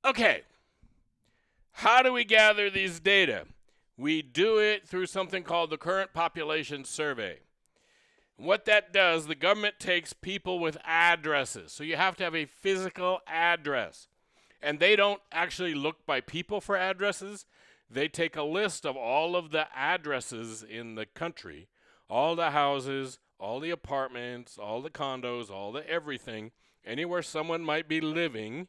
Okay, how do we gather these data? We do it through something called the Current Population Survey. What that does, the government takes people with addresses. So you have to have a physical address. And they don't actually look by people for addresses. They take a list of all of the addresses in the country, all the houses, all the apartments, all the condos, all the everything, anywhere someone might be living.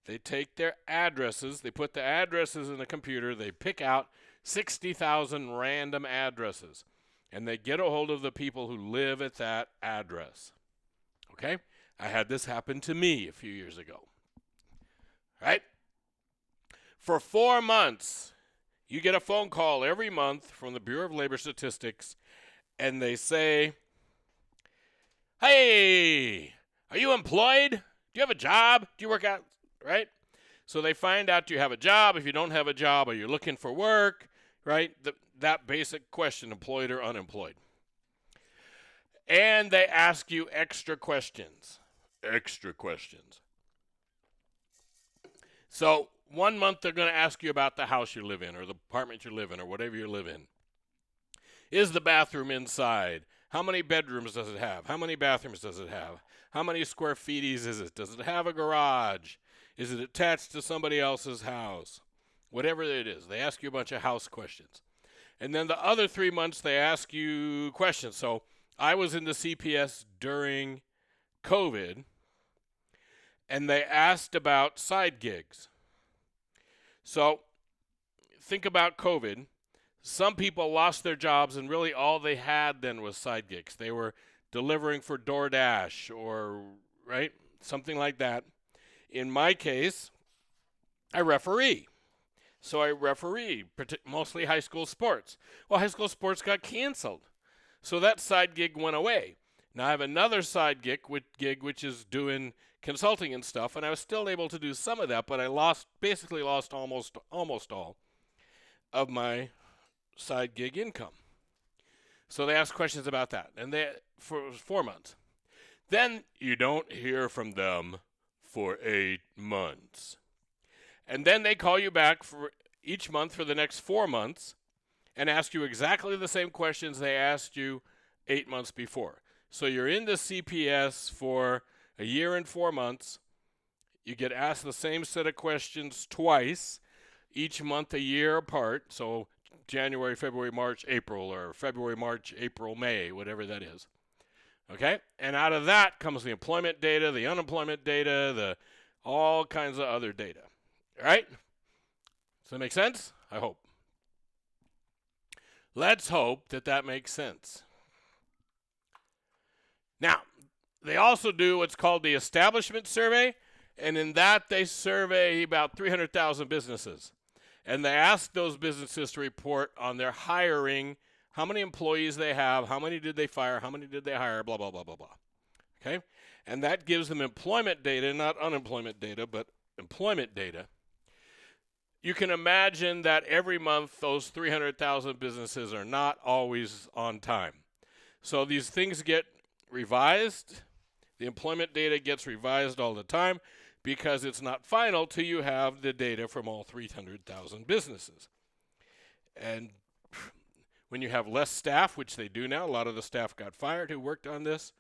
They take their addresses, they put the addresses in a computer, they pick out 60,000 random addresses, and they get a hold of the people who live at that address. Okay? I had this happen to me a few years ago. Right? For 4 months, you get a phone call every month from the Bureau of Labor Statistics, and they say, "Hey, are you employed? Do you have a job? Do you work out?" Right? So they find out you have a job. If you don't have a job, are you looking for work? Right? That basic question, employed or unemployed. And they ask you extra questions. Extra questions. So 1 month they're going to ask you about the house you live in or the apartment you live in or whatever you live in. Is the bathroom inside? How many bedrooms does it have? How many bathrooms does it have? How many square feet is it? Does it have a garage? Is it attached to somebody else's house? Whatever it is, they ask you a bunch of house questions. And then the other 3 months they ask you questions. So I was in the CPS during COVID, and they asked about side gigs. So think about COVID. Some people lost their jobs, and really all they had then was side gigs. They were delivering for DoorDash or, right, something like that. In my case, I referee. So I referee, mostly high school sports. Well, high school sports got canceled. So that side gig went away. Now I have another side gig which is doing consulting and stuff, and I was still able to do some of that, but I basically lost almost all of my side gig income. So they ask questions about that, and for 4 months. Then you don't hear from them for 8 months. And then they call you back for each month for the next 4 months and ask you exactly the same questions they asked you 8 months before. So you're in the CPS for a year and 4 months. You get asked the same set of questions twice, each month a year apart. So January, February, March, April, or February, March, April, May, whatever that is. Okay? And out of that comes the employment data, the unemployment data, all kinds of other data. All right? Does that make sense? I hope. Let's hope that makes sense. Now, they also do what's called the Establishment Survey, and in that they survey about 300,000 businesses. And they ask those businesses to report on their hiring, how many employees they have, how many did they fire, how many did they hire, blah, blah, blah, blah, blah. Okay? And that gives them employment data, not unemployment data, but employment data. You can imagine that every month those 300,000 businesses are not always on time. So these things get revised. The employment data gets revised all the time because it's not final till you have the data from all 300,000 businesses. And when you have less staff, which they do now, a lot of the staff got fired who worked on this,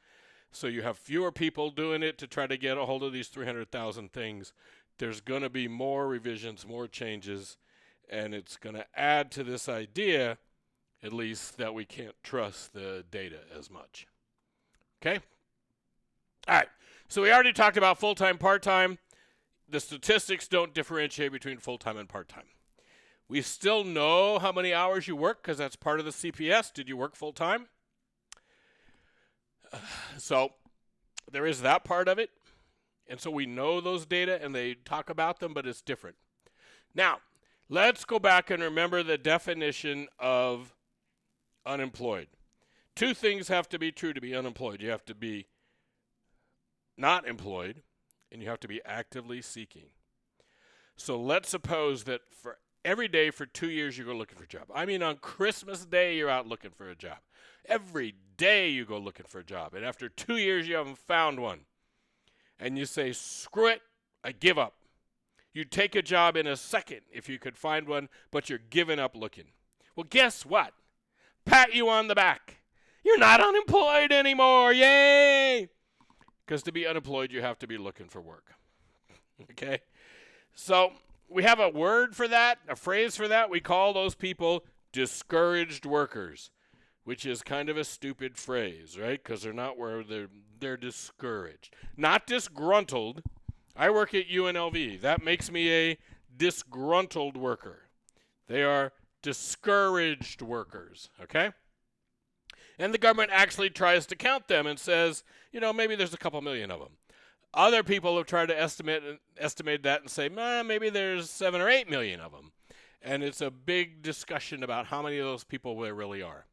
so you have fewer people doing it to try to get a hold of these 300,000 things. There's going to be more revisions, more changes, and it's going to add to this idea, at least, that we can't trust the data as much. Okay? All right. So we already talked about full-time, part-time. The statistics don't differentiate between full-time and part-time. We still know how many hours you work because that's part of the CPS. Did you work full-time? So there is that part of it. And so we know those data and they talk about them, but it's different. Now, let's go back and remember the definition of unemployed. Two things have to be true to be unemployed. You have to be not employed, and you have to be actively seeking. So let's suppose that for every day for 2 years you go looking for a job. I mean, on Christmas Day, you're out looking for a job. Every day you go looking for a job. And after 2 years, you haven't found one. And you say, screw it, I give up. You'd take a job in a second if you could find one, but you're giving up looking. Well, guess what? Pat you on the back. You're not unemployed anymore. Yay! Because to be unemployed, you have to be looking for work. Okay? So we have a word for that, a phrase for that. We call those people discouraged workers, which is kind of a stupid phrase, right? Because they're not where they're discouraged. Not disgruntled. I work at UNLV. That makes me a disgruntled worker. They are discouraged workers, okay? And the government actually tries to count them and says, maybe there's a couple million of them. Other people have tried to estimate that and say, maybe there's 7 or 8 million of them. And it's a big discussion about how many of those people there really are.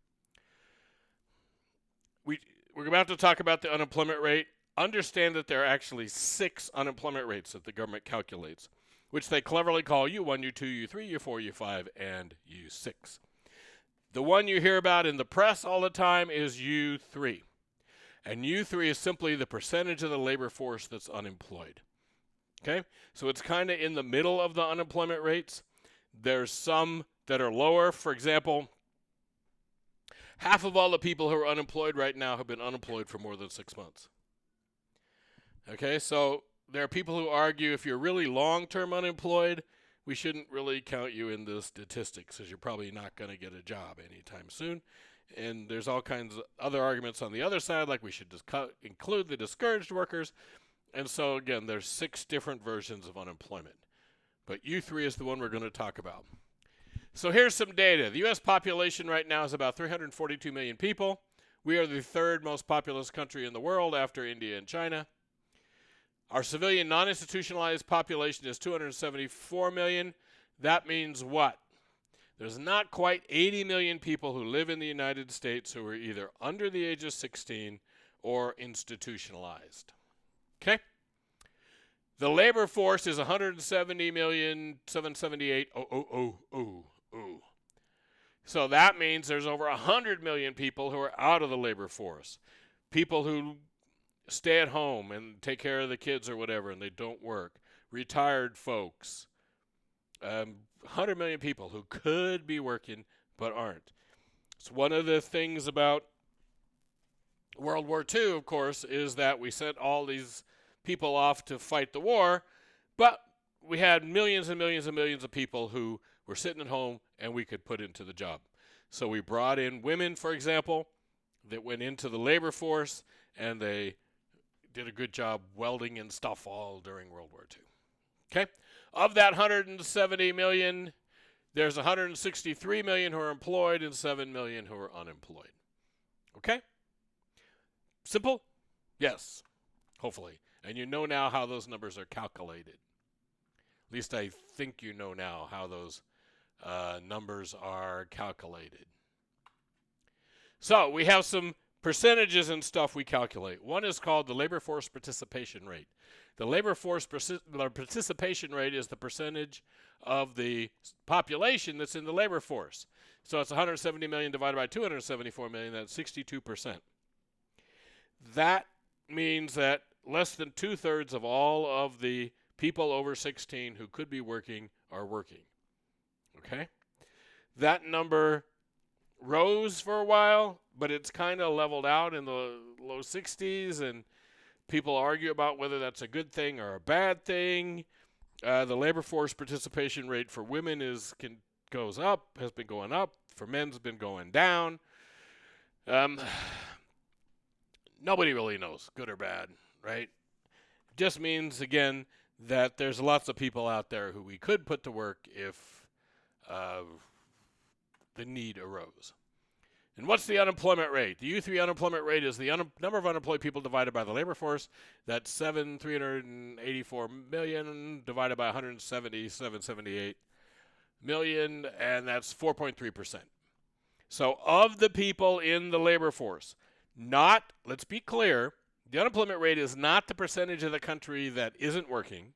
We're about to talk about the unemployment rate. Understand that there are actually 6 unemployment rates that the government calculates, which they cleverly call U1, U2, U3, U4, U5, and U6. The one you hear about in the press all the time is U3. And U3 is simply the percentage of the labor force that's unemployed. Okay? So it's kind of in the middle of the unemployment rates. There's some that are lower. For example, half of all the people who are unemployed right now have been unemployed for more than 6 months. Okay, so there are people who argue if you're really long-term unemployed, we shouldn't really count you in the statistics because you're probably not going to get a job anytime soon. And there's all kinds of other arguments on the other side, like we should just include the discouraged workers. And so, again, there's 6 different versions of unemployment. But U3 is the one we're going to talk about. So here's some data. The U.S. population right now is about 342 million people. We are the 3rd most populous country in the world after India and China. Our civilian non-institutionalized population is 274 million. That means what? There's not quite 80 million people who live in the United States who are either under the age of 16 or institutionalized. Okay? The labor force is 170,778,000. So that means there's over 100 million people who are out of the labor force. People who stay at home and take care of the kids or whatever and they don't work. Retired folks. 100 million people who could be working but aren't. It's one of the things about World War II, of course, is that we sent all these people off to fight the war, but we had millions and millions and millions of people who were sitting at home and we could put into the job. So we brought in women, for example, that went into the labor force and they did a good job welding and stuff all during World War II. Okay? Of that 170 million, there's 163 million who are employed and 7 million who are unemployed. Okay? Simple? Yes. Hopefully. And you know now how those numbers are calculated. At least I think you know now how those numbers are calculated. So we have some percentages and stuff we calculate. One is called the labor force participation rate. The labor force participation rate is the percentage of the population that's in the labor force. So it's 170 million divided by 274 million, that's 62%. That means that less than 2/3 of all of the people over 16 who could be working are working. Okay? That number rose for a while, but it's kind of leveled out in the low 60s, and people argue about whether that's a good thing or a bad thing. The labor force participation rate for women goes up, has been going up. For men's been going down. Nobody really knows, good or bad, right? Just means, again, that there's lots of people out there who we could put to work if the need arose. And what's the unemployment rate? The U3 unemployment rate is the number of unemployed people divided by the labor force. That's 384 million divided by 177.78 million, and that's 4.3%. So of the people in the labor force, let's be clear, the unemployment rate is not the percentage of the country that isn't working.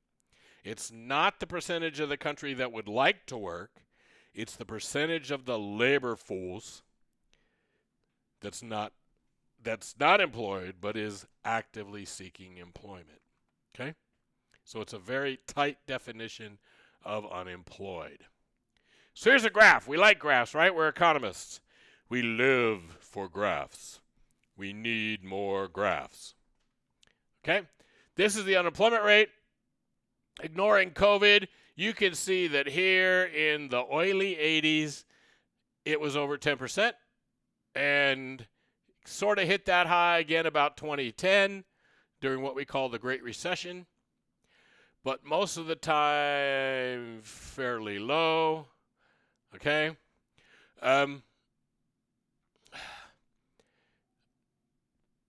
It's not the percentage of the country that would like to work. It's the percentage of the labor force that's not employed but is actively seeking employment. Okay? So it's a very tight definition of unemployed. So here's a graph. We like graphs, right? We're economists. We live for graphs. We need more graphs. Okay? This is the unemployment rate. Ignoring COVID, you can see that here in the oily 80s, it was over 10% and sort of hit that high again about 2010 during what we call the Great Recession. But most of the time, fairly low. Okay?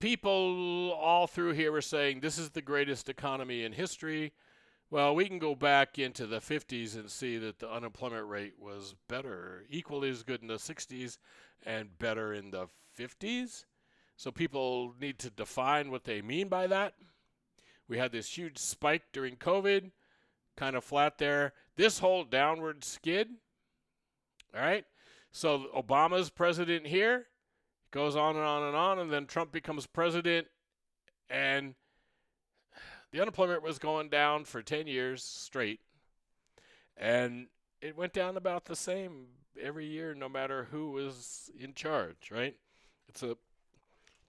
People all through here were saying this is the greatest economy in history. Well, we can go back into the 50s and see that the unemployment rate was better, equally as good in the 60s and better in the 50s. So people need to define what they mean by that. We had this huge spike during COVID, kind of flat there. This whole downward skid, all right? So Obama's president here, goes on and on and on, and then Trump becomes president, and the unemployment was going down for 10 years straight, and it went down about the same every year, no matter who was in charge, right? It's a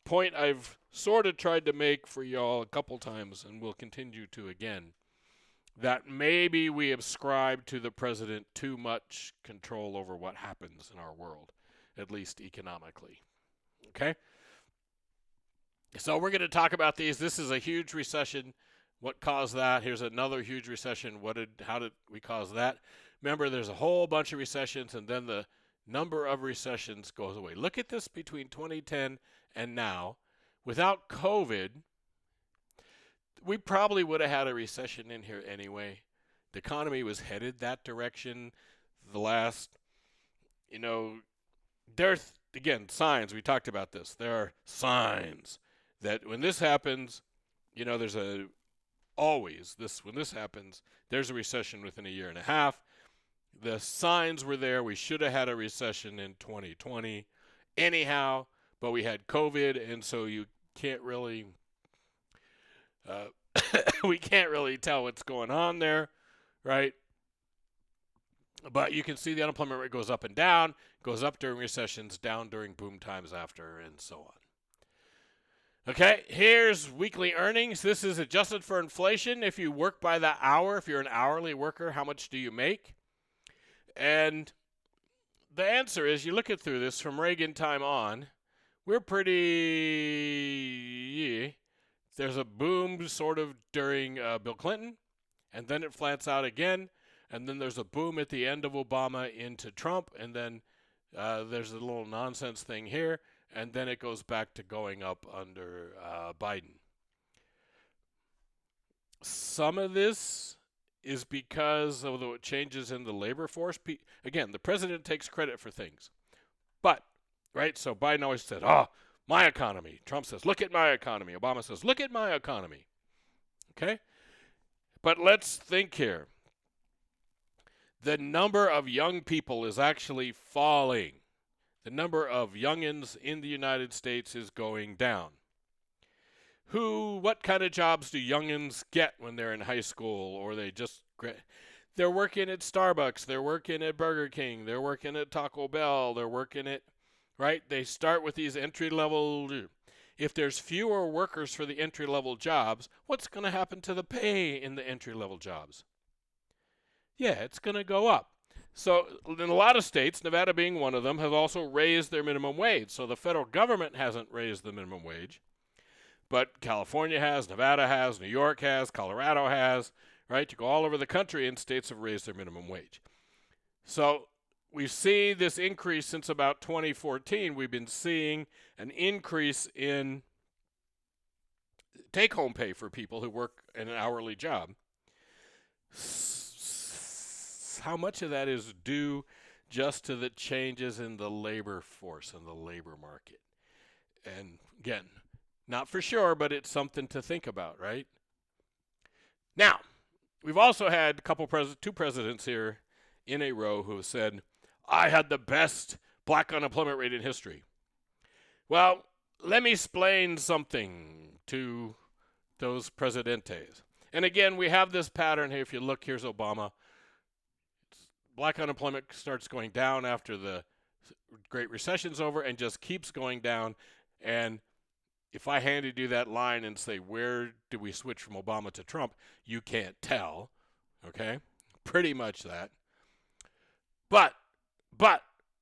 point I've sort of tried to make for y'all a couple times, and will continue to again, that maybe we ascribe to the president too much control over what happens in our world, at least economically. Okay? So we're going to talk about these. This is a huge recession. What caused that? Here's another huge recession. How did we cause that? Remember, there's a whole bunch of recessions, and then the number of recessions goes away. Look at this between 2010 and now. Without COVID, we probably would have had a recession in here anyway. The economy was headed that direction. The last, there's, again, signs. We talked about this. There are signs that when this happens, when this happens, there's a recession within a year and a half. The signs were there. We should have had a recession in 2020 anyhow, but we had COVID, and so you can't really we can't really tell what's going on there, right? But you can see the unemployment rate goes up and down, goes up during recessions, down during boom times after, and so on. Okay, here's weekly earnings. This is adjusted for inflation. If you work by the hour, if you're an hourly worker, how much do you make? And the answer is, you look at through this from Reagan time on, we're pretty, there's a boom sort of during Bill Clinton, and then it flats out again, and then there's a boom at the end of Obama into Trump, and then there's a little nonsense thing here, and then it goes back to going up under Biden. Some of this is because, although it changes in the labor force, again, the president takes credit for things. But, right, so Biden always said, my economy. Trump says, look at my economy. Obama says, look at my economy. Okay? But let's think here. The number of young people is actually falling. The number of youngins in the United States is going down. What kind of jobs do youngins get when they're in high school, or they're working at Starbucks, they're working at Burger King, they're working at Taco Bell, they're working at, right? They start with these entry-level. If there's fewer workers for the entry-level jobs, what's going to happen to the pay in the entry-level jobs? Yeah, it's going to go up. So in a lot of states, Nevada being one of them, have also raised their minimum wage. So the federal government hasn't raised the minimum wage, but California has, Nevada has, New York has, Colorado has, right? You go all over the country and states have raised their minimum wage. So we've seen this increase since about 2014. We've been seeing an increase in take-home pay for people who work in an hourly job. How much of that is due just to the changes in the labor force and the labor market? And again, not for sure, but it's something to think about, right? Now, we've also had two presidents here in a row who have said, I had the best black unemployment rate in history. Well, let me explain something to those presidentes. And again, we have this pattern here. If you look, here's Obama. Black unemployment starts going down after the Great Recession's over and just keeps going down. And if I handed you that line and say, where do we switch from Obama to Trump? You can't tell. Okay? Pretty much that. But,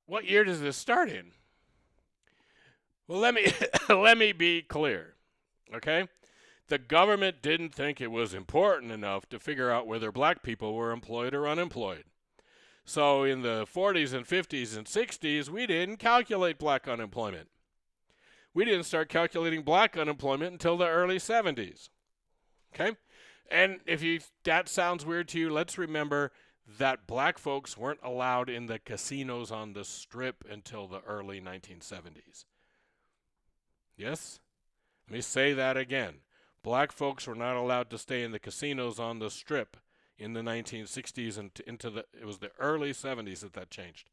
what year does this start in? Well, let me be clear. Okay? The government didn't think it was important enough to figure out whether black people were employed or unemployed. So in the 40s and 50s and 60s, we didn't calculate black unemployment. We didn't start calculating black unemployment until the early 70s. Okay? And if that sounds weird to you, let's remember that black folks weren't allowed in the casinos on the Strip until the early 1970s. Yes? Let me say that again. Black folks were not allowed to stay in the casinos on the Strip in the 1960s and it was the early 70s that changed.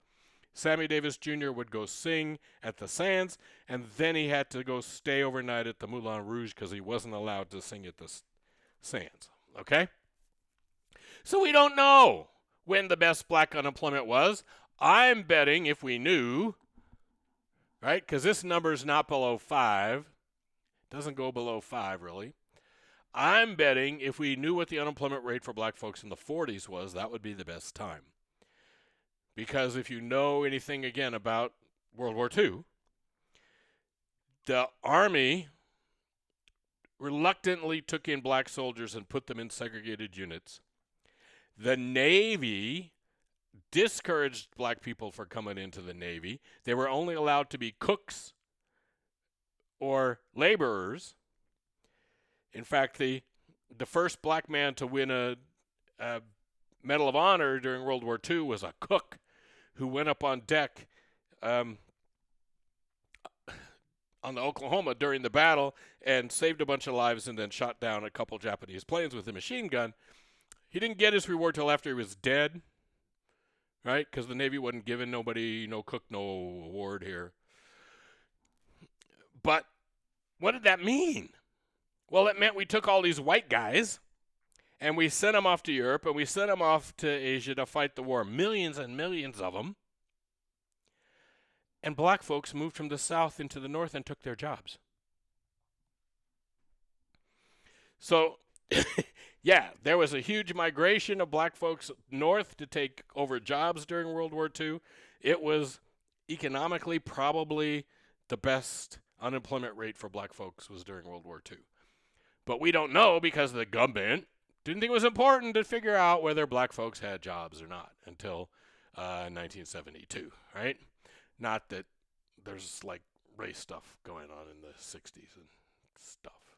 Sammy Davis Jr. would go sing at the Sands, and then he had to go stay overnight at the Moulin Rouge because he wasn't allowed to sing at the Sands. Okay? So we don't know when the best black unemployment was. I'm betting if we knew, right, because this number is not below 5, doesn't go below 5 really. I'm betting if we knew what the unemployment rate for black folks in the 40s was, that would be the best time. Because if you know anything again about World War II, the Army reluctantly took in black soldiers and put them in segregated units. The Navy discouraged black people from coming into the Navy. They were only allowed to be cooks or laborers. In fact, the first black man to win a Medal of Honor during World War II was a cook who went up on deck on the Oklahoma during the battle and saved a bunch of lives and then shot down a couple Japanese planes with a machine gun. He didn't get his reward till after he was dead, right? Because the Navy wasn't giving nobody no cook, no award here. But what did that mean? Well, it meant we took all these white guys and we sent them off to Europe and we sent them off to Asia to fight the war. Millions and millions of them. And black folks moved from the south into the north and took their jobs. So, yeah, there was a huge migration of black folks north to take over jobs during World War II. It was economically probably the best unemployment rate for black folks was during World War II. But we don't know because the government didn't think it was important to figure out whether black folks had jobs or not until 1972, right? Not that there's like race stuff going on in the 60s and stuff.